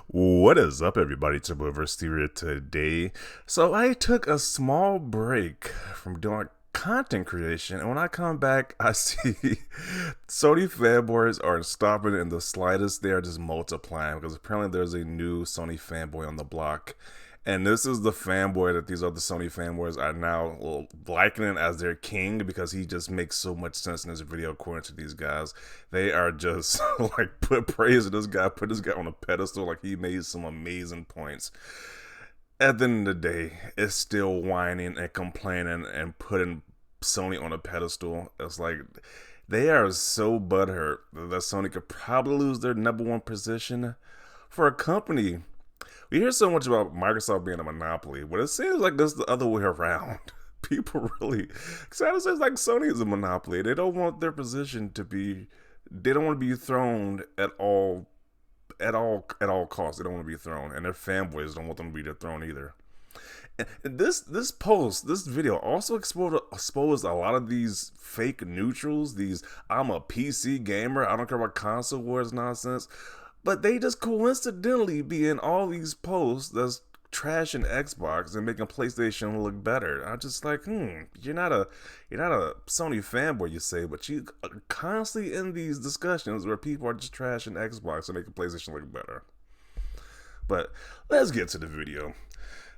What is up, everybody? It's here today. So I took a small break from doing content creation, and when I come back, I see Sony fanboys aren't stopping in the slightest. They are just multiplying because apparently there's a new Sony fanboy on the block. And this is the fanboy that these other Sony fanboys are now likening as their king because he just makes so much sense in this video according to these guys. They are just like put praise to this guy, put this guy on a pedestal like he made some amazing points. At the end of the day, it's still whining and complaining and putting Sony on a pedestal. It's like they are so butthurt that Sony could probably lose their number one position for a company. We hear so much about Microsoft being a monopoly, but it seems like it's the other way around. People really, because it says like Sony is a monopoly. They don't want their position to be, they don't want to be thrown at all costs. They don't want to be thrown, and their fanboys don't want them to be thrown either. And this video also exposed a lot of these fake neutrals. These I'm a PC gamer, I don't care about console wars nonsense. But they just coincidentally be in all these posts that's trashing Xbox and making PlayStation look better. I'm just like, you're not a Sony fanboy, you say, but you are constantly in these discussions where people are just trashing Xbox and making PlayStation look better. But let's get to the video.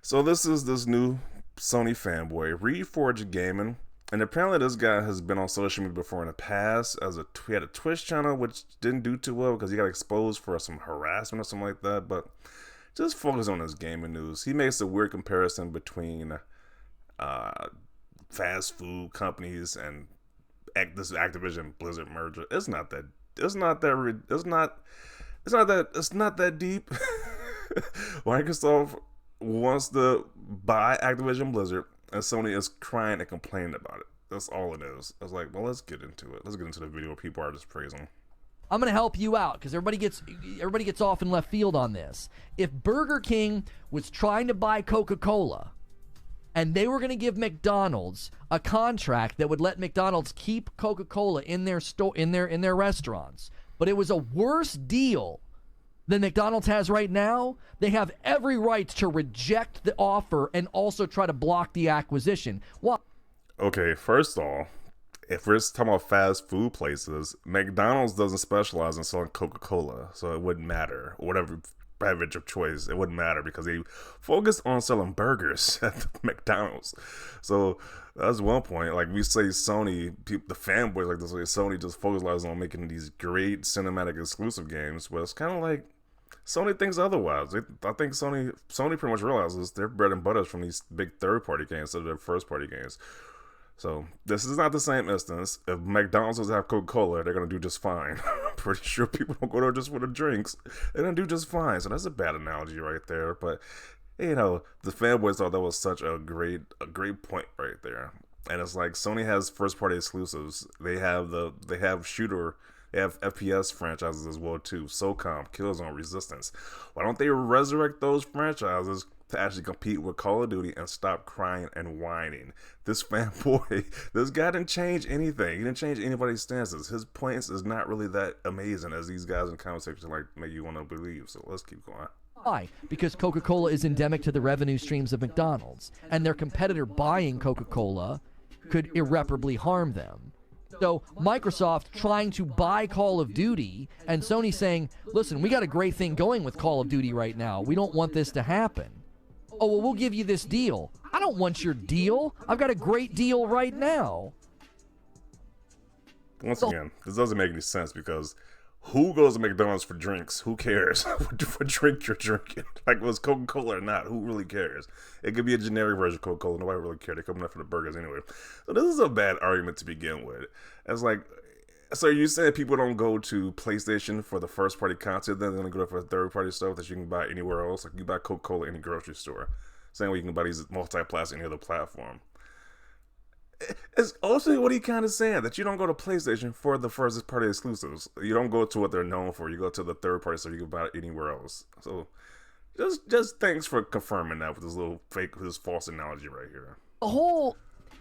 So this is this new Sony fanboy, Reforged Gaming. And apparently this guy has been on social media before in the past. He had a Twitch channel, which didn't do too well because he got exposed for some harassment or something like that. But just focus on his gaming news. He makes a weird comparison between fast food companies and this Activision Blizzard merger. It's not that deep. Microsoft wants to buy Activision Blizzard, and Sony is crying and complaining about it. That's all it is. I was like, well, let's get into it. Let's get into the video where people are just praising. I'm going to help you out because everybody gets off in left field on this. If Burger King was trying to buy Coca-Cola and they were going to give McDonald's a contract that would let McDonald's keep Coca-Cola in their their restaurants, but it was a worse deal than McDonald's has right now, they have every right to reject the offer and also try to block the acquisition. Why? Okay, first off, if we're talking about fast food places, McDonald's doesn't specialize in selling Coca-Cola, so it wouldn't matter. Whatever beverage of choice, it wouldn't matter because they focus on selling burgers at the McDonald's. So that's one point. Like we say Sony, the fanboys like this way, Sony just focuses on making these great cinematic exclusive games, but it's kind of like Sony thinks otherwise. I think Sony pretty much realizes their bread and butter is from these big third-party games instead of their first-party games. So this is not the same instance. If McDonald's doesn't have Coca-Cola, they're going to do just fine. I'm pretty sure people don't go there just for the drinks. They're going to do just fine. So that's a bad analogy right there. But, you know, the fanboys thought that was such a great point right there. And it's like Sony has first-party exclusives. They have shooter. They have FPS franchises as well too. SOCOM, Killzone, Resistance. Why don't they resurrect those franchises to actually compete with Call of Duty and stop crying and whining? This fanboy, this guy didn't change anything. He didn't change anybody's stances. His points is not really that amazing as these guys in the comment section like make you want to believe. So let's keep going. Why? Because Coca-Cola is endemic to the revenue streams of McDonald's, and their competitor buying Coca-Cola could irreparably harm them. So Microsoft trying to buy Call of Duty and Sony saying, listen, we got a great thing going with Call of Duty right now. We don't want this to happen. Oh, well, we'll give you this deal. I don't want your deal. I've got a great deal right now. Once again, this doesn't make any sense because who goes to McDonald's for drinks? Who cares what drink you're drinking? Like, was Coca-Cola or not? Who really cares? It could be a generic version of Coca-Cola. Nobody really cares. They're coming up for the burgers anyway. So this is a bad argument to begin with. It's like, so you saying people don't go to PlayStation for the first-party content, then they're going to go for third-party stuff that you can buy anywhere else? Like, you buy Coca-Cola in any grocery store. Same way you can buy these multi-plastic any other platform. It's also what he kind of saying, that you don't go to PlayStation for the first party exclusives. You don't go to what they're known for. You go to the third party so you can buy it anywhere else. So just thanks for confirming that with this little fake, this false analogy right here. The whole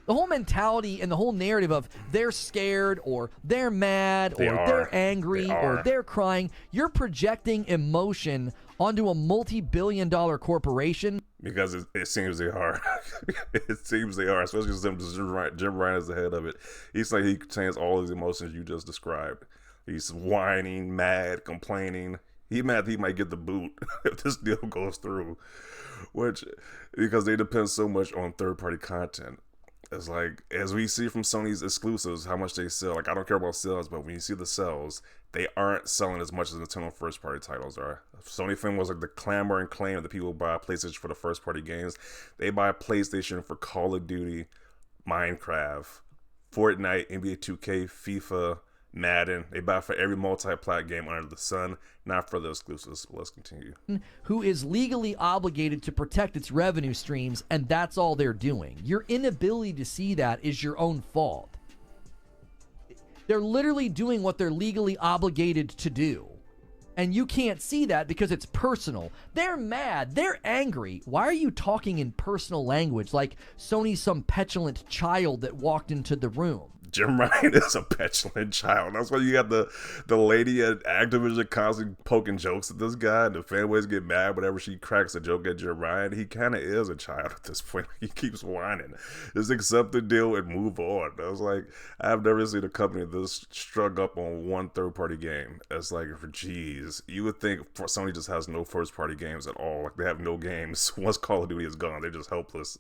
The whole mentality and the whole narrative of they're scared or they're mad or they're angry or they're crying, you're projecting emotion onto a multi-billion-dollar corporation. Because it seems they are. It seems they are, especially since Jim Ryan is the head of it. He's like, he contains all these emotions you just described. He's whining, mad, complaining. He's mad that he might get the boot if this deal goes through. Because they depend so much on third-party content. It's like, as we see from Sony's exclusives, how much they sell. Like, I don't care about sales, but when you see the sales, they aren't selling as much as Nintendo first-party titles are. Sony film was like the clamor and claim that people buy PlayStation for the first-party games. They buy PlayStation for Call of Duty, Minecraft, Fortnite, NBA 2K, FIFA, Madden. They buy for every multi-plat game under the sun, not for the exclusives. Let's continue. Who is legally obligated to protect its revenue streams, and that's all they're doing. Your inability to see that is your own fault. They're literally doing what they're legally obligated to do. And you can't see that because it's personal. They're mad. They're angry. Why are you talking in personal language like Sony's some petulant child that walked into the room? Jim Ryan is a petulant child. That's why you got the lady at Activision constantly poking jokes at this guy, and the fanboys get mad whenever she cracks a joke at Jim Ryan. He kind of is a child at this point. He keeps whining. Just accept the deal and move on. I was like, I've never seen a company this struck up on one third-party game. It's like, geez, you would think Sony just has no first-party games at all. Like, they have no games. Once Call of Duty is gone, they're just helpless.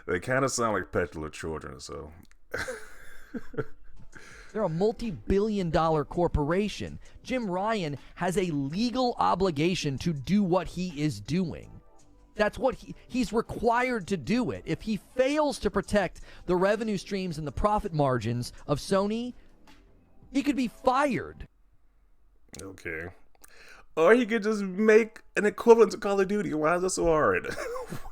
They kind of sound like petulant children, so... They're a multi-billion-dollar corporation. Jim Ryan has a legal obligation to do what he is doing. That's what he's required to do it. If he fails to protect the revenue streams and the profit margins of Sony, he could be fired. Okay. Or he could just make an equivalent to Call of Duty. Why is that so hard?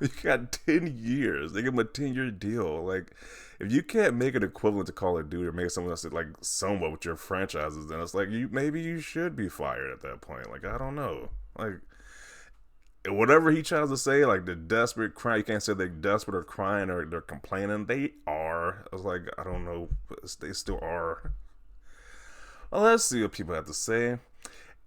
You got 10 years. They give him a 10-year deal. Like, if you can't make an equivalent to Call of Duty or make something that's like somewhat with your franchises, then it's like maybe you should be fired at that point. Like, I don't know. Like, whatever he tries to say, like the desperate cry, you can't say they're desperate or crying or they're complaining. They are. I was like, I don't know. They still are. Well, let's see what people have to say.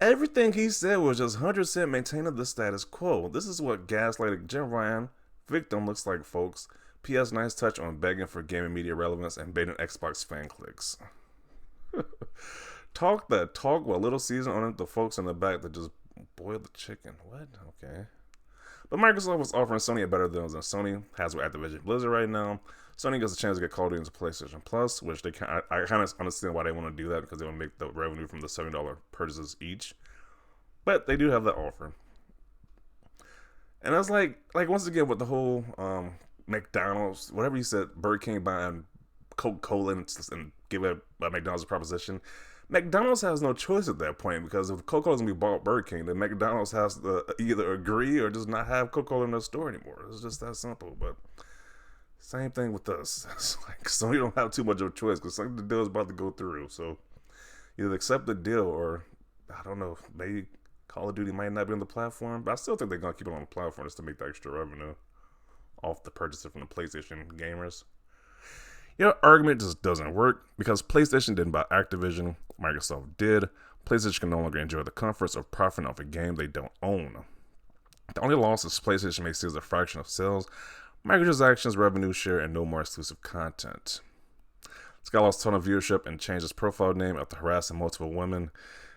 Everything he said was just 100% maintaining the status quo. This is what gaslighting Jim Ryan victim looks like, folks. P.S. Nice touch on begging for gaming media relevance and baiting Xbox fan clicks. Talk that talk with a little season on it. The folks in the back that just boil the chicken. What? Okay. But Microsoft was offering Sony a better deal than Sony has with Activision Blizzard right now. Sony gets a chance to get Call of Duty into PlayStation Plus, which I kind of understand why they want to do that, because they want to make the revenue from the $7 purchases each. But they do have that offer. And I was like once again with the whole McDonald's, whatever you said, Burger King buying Coca-Cola and give it a McDonald's proposition. McDonald's has no choice at that point, because if Coca-Cola's going to be bought Burger King, then McDonald's has to either agree or just not have Coca-Cola in their store anymore. It's just that simple. But same thing with us. It's like, Sony don't have too much of a choice because the deal is about to go through. So either accept the deal or, I don't know, maybe Call of Duty might not be on the platform. But I still think they're going to keep it on the platform just to make the extra revenue off the purchases from the PlayStation gamers. Your argument just doesn't work because PlayStation didn't buy Activision. Microsoft did. PlayStation can no longer enjoy the comforts of profiting off a game they don't own. The only loss is PlayStation may see as a fraction of sales, microtransactions, revenue share, and no more exclusive content. This guy lost a ton of viewership and changed his profile name after harassing multiple women.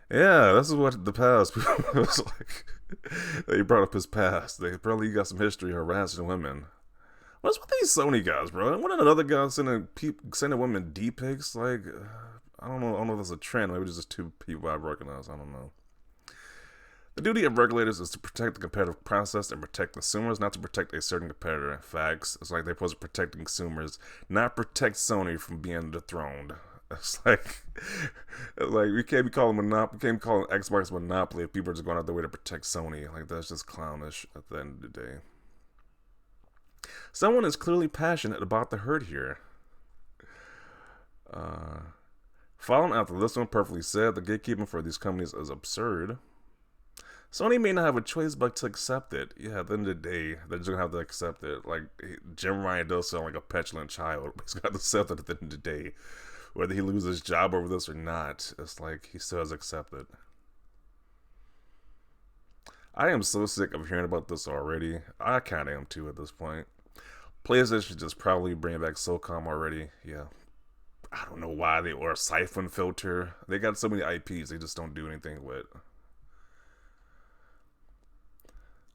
Yeah, this is what the past was like. He brought up his past. They probably got some history harassing women. What's with these Sony guys, bro? Wasn't another guy sending women D pics? Like, I don't know if that's a trend. Maybe it's just two people I recognize. I don't know. The duty of regulators is to protect the competitive process and protect consumers, not to protect a certain competitor. Facts. It's like they're supposed to protect consumers, not protect Sony from being dethroned. It's like we can't be calling Xbox monopoly if people are just going out their way to protect Sony. Like, that's just clownish at the end of the day. Someone is clearly passionate about the hurt here. Following after this one perfectly said, the gatekeeping for these companies is absurd. Sony may not have a choice but to accept it. Yeah, at the end of the day, they're just gonna have to accept it. Like Jim Ryan does sound like a petulant child. He's got to accept it at the end of the day, whether he loses his job over this or not. It's like he still has accepted. I am so sick of hearing about this already. I kind of am too at this point. PlayStation should just probably bring back SOCOM already. Yeah, I don't know why they or a Siphon Filter. They got so many IPs they just don't do anything with.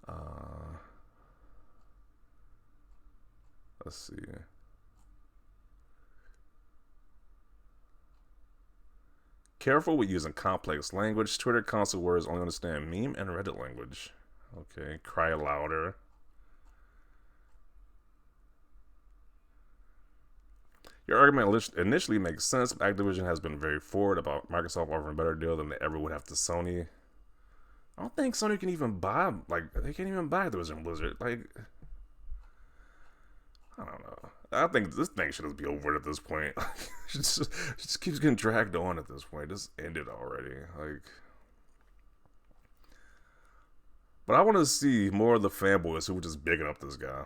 Uh, let's see. Careful with using complex language. Twitter console words only understand meme and Reddit language. Okay, cry louder. Your argument initially makes sense, but Activision has been very forward about Microsoft offering a better deal than they ever would have to Sony. I don't think Sony can even buy, like, they can't even buy Activision Blizzard. Like, I don't know. I think this thing should just be over at this point. It just keeps getting dragged on at this point. Just end it already. Like, but I want to see more of the fanboys who were just bigging up this guy.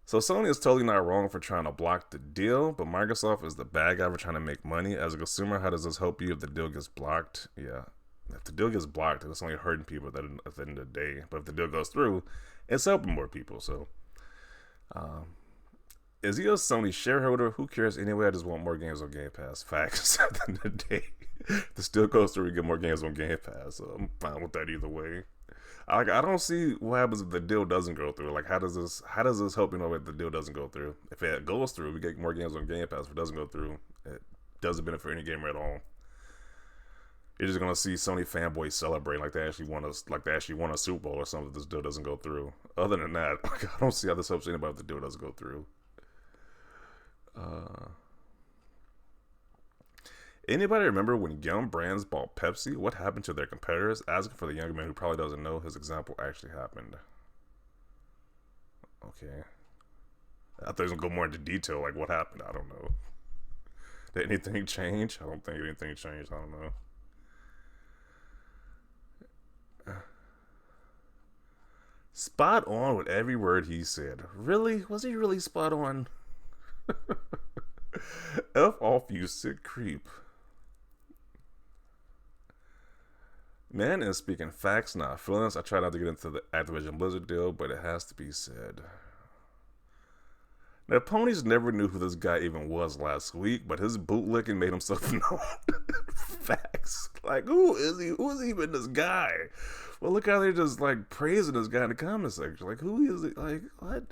So Sony is totally not wrong for trying to block the deal, but Microsoft is the bad guy for trying to make money. As a consumer, how does this help you if the deal gets blocked? Yeah. If the deal gets blocked, it's only hurting people at the end of the day. But if the deal goes through, it's helping more people. So, is he a Sony shareholder? Who cares anyway? I just want more games on Game Pass. Facts. At the end of the day, if the deal goes through, we get more games on Game Pass. So I'm fine with that either way. I don't see what happens if the deal doesn't go through. Like, how does this help if the deal doesn't go through? If it goes through, we get more games on Game Pass. If it doesn't go through, it doesn't benefit any gamer at all. You're just gonna see Sony fanboys celebrate like they actually won a Super Bowl or something if this deal doesn't go through. Other than that, like, I don't see how this helps anybody if the deal doesn't go through. Anybody remember when young brands bought Pepsi? What happened to their competitors? Asking for the young man who probably doesn't know his example actually happened. Okay. I thought he was gonna go more into detail, like what happened. I don't know. Did anything change? I don't think anything changed. I don't know. Spot on with every word he said. Really? Was he really spot on? F off, you sick creep. Man is speaking facts, not feelings. I try not to get into the Activision Blizzard deal, but it has to be said. Now, ponies never knew who this guy even was last week, but his bootlicking made himself known. Facts. Like, who is he? Who is even this guy? Well, look how they're just, like, praising this guy in the comment section. Like, who is it? Like, what?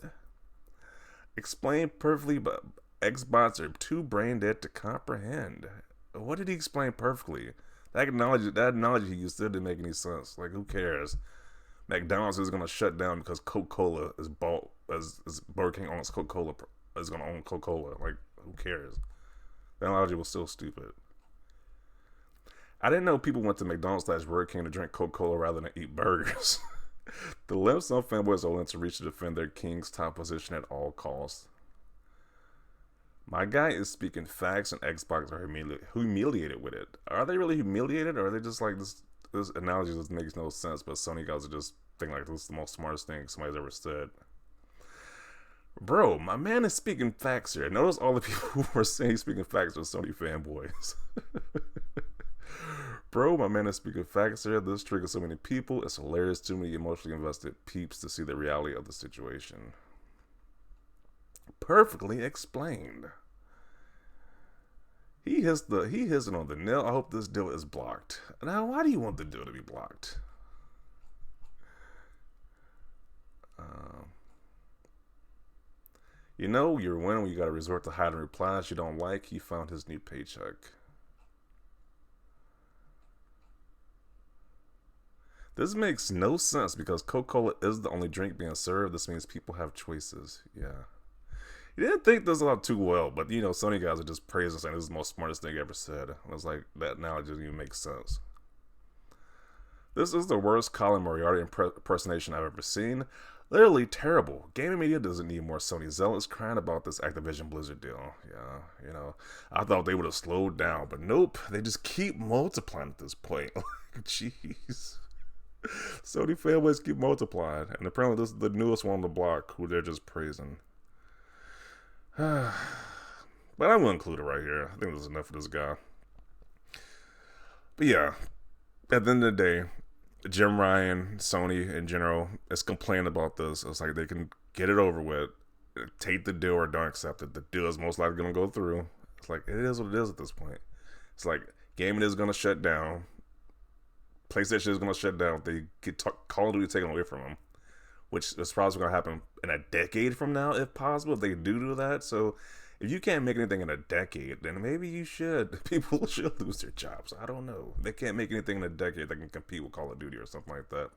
Explain perfectly, but Xbots are too brain dead to comprehend. What did he explain perfectly? That analogy he used still didn't make any sense. Like, who cares? McDonald's is gonna shut down because Coca-Cola is bought as Burger King owns Coca-Cola is gonna own Coca-Cola. Like, who cares? That analogy was still stupid. I didn't know people went to McDonald's/Burger King to drink Coca-Cola rather than eat burgers. The lengths some fanboys are willing to reach to defend their king's top position at all costs. My guy is speaking facts, and Xbox are humiliated with it. Are they really humiliated, or are they just like this analogy just makes no sense, but Sony guys are just thinking like this is the most smartest thing somebody's ever said? Bro, my man is speaking facts here. Notice all the people who were saying speaking facts are Sony fanboys. Bro, my man is speaking facts here. This triggers so many people. It's hilarious. Too many emotionally invested peeps to see the reality of the situation. Perfectly explained. He hits it on the nail. I hope this deal is blocked. Now, why do you want the deal to be blocked? You know, you're winning when you got to resort to hiding replies you don't like. He found his new paycheck. This makes no sense because Coca-Cola is the only drink being served. This means people have choices. Yeah. He didn't think this out too well, but you know, Sony guys are just praising saying this is the most smartest thing he ever said. I was like, that analogy doesn't even make sense. This is the worst Colin Moriarty impersonation I've ever seen. Literally terrible. Gaming media doesn't need more Sony zealots crying about this Activision Blizzard deal. Yeah, you know, I thought they would have slowed down, but nope. They just keep multiplying at this point. Like, jeez. Sony fanboys keep multiplying, and apparently this is the newest one on the block who they're just praising. But I'm gonna include it right here. I think there's enough of this guy. But yeah, at the end of the day, Jim Ryan, Sony in general, is complaining about this. It's like they can get it over with, take the deal or don't accept it. The deal is most likely gonna go through. It's like it is what it is at this point. It's like gaming is gonna shut down. PlayStation is gonna shut down. They get Call of Duty taken away from them, which is probably gonna happen in a decade from now, if possible. If they do that, so if you can't make anything in a decade, then maybe you should. People should lose their jobs. I don't know. They can't make anything in a decade that can compete with Call of Duty or something like that.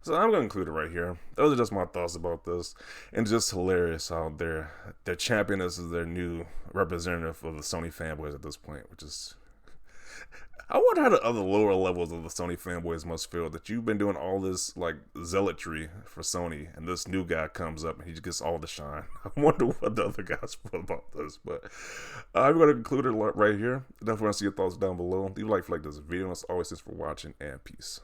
So I'm gonna include it right here. Those are just my thoughts about this, and just hilarious how they're championing this as their new representative of the Sony fanboys at this point, which is. I wonder how the other lower levels of the Sony fanboys must feel that you've been doing all this like zealotry for Sony, and this new guy comes up and he just gets all the shine. I wonder what the other guys feel about this. But I'm going to conclude it right here. Definitely want to see your thoughts down below. Leave a like if you like this video. And as always, thanks for watching, and peace.